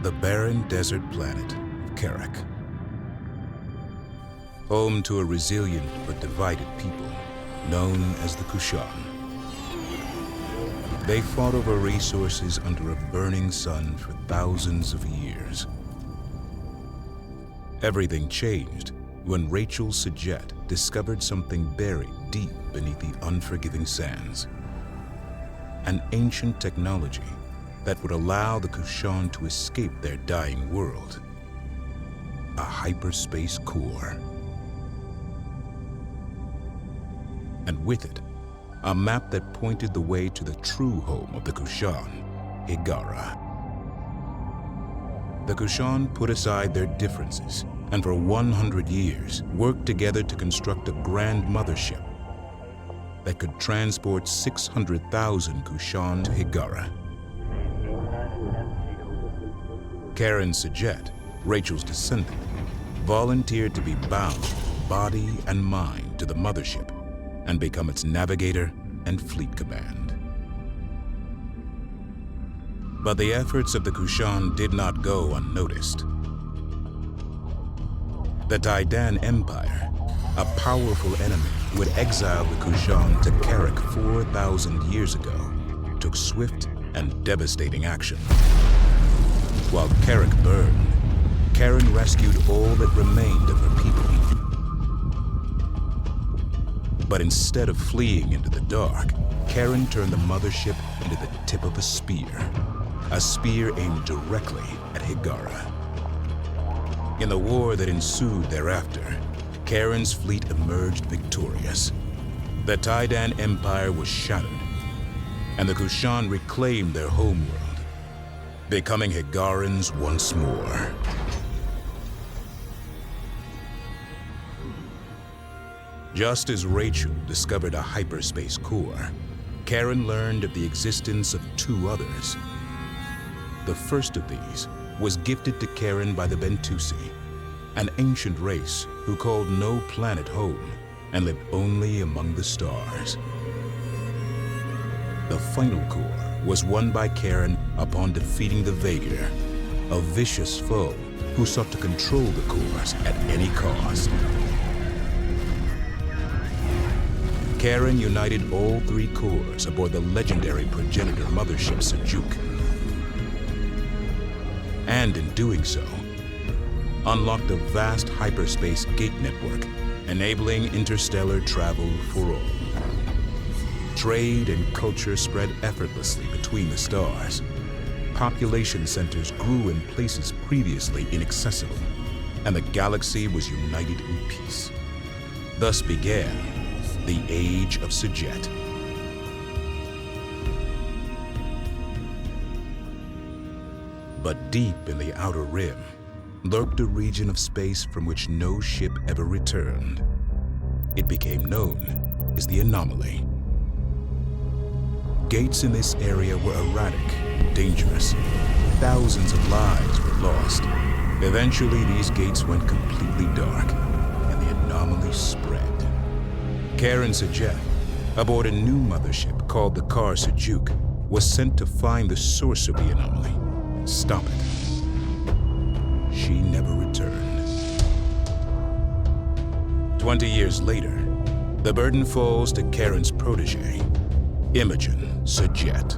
the barren desert planet of Karak. Home to a resilient but divided people known as the Kushan. They fought over resources under a burning sun for thousands of years. Everything changed when Rachel Sajet discovered something buried deep beneath the unforgiving sands. An ancient technology that would allow the Kushan to escape their dying world. A hyperspace core. And with it, a map that pointed the way to the true home of the Kushan, Hiigara. The Kushan put aside their differences and for 100 years worked together to construct a grand mothership that could transport 600,000 Kushan to Hiigara. Karen Sajet, Rachel's descendant, volunteered to be bound, body and mind, to the mothership and become its navigator and fleet command. But the efforts of the Kushan did not go unnoticed. The Taidan Empire, a powerful enemy who had exiled the Kushan to Karak 4,000 years ago, took swift and devastating action. While Karak burned, Karen rescued all that remained of her people. But instead of fleeing into the dark, Karen turned the mothership into the tip of a spear aimed directly at Hiigara. In the war that ensued thereafter, Karen's fleet emerged victorious. The Taidan Empire was shattered, and the Kushan reclaimed their homeworld, becoming Hiigarans once more. Just as Rachel discovered a hyperspace core, Karen learned of the existence of two others. The first of these was gifted to Karen by the Bentusi, an ancient race who called no planet home and lived only among the stars. The final core was won by Karen upon defeating the Vaegir, a vicious foe who sought to control the cores at any cost. Karen united all three cores aboard the legendary progenitor mothership Sajuk. And in doing so, unlocked a vast hyperspace gate network, enabling interstellar travel for all. Trade and culture spread effortlessly between the stars. Population centers grew in places previously inaccessible, and the galaxy was united in peace. Thus began the Age of Sajet. But deep in the outer rim lurked a region of space from which no ship ever returned. It became known as the Anomaly. Gates in this area were erratic, dangerous. Thousands of lives were lost. Eventually, these gates went completely dark, and the Anomaly spread. Karen Sajet, aboard a new mothership called the Kar Sajuk, was sent to find the source of the anomaly and stop it. She never returned. 20 years later, the burden falls to Karen's protege, Imogen Sajet.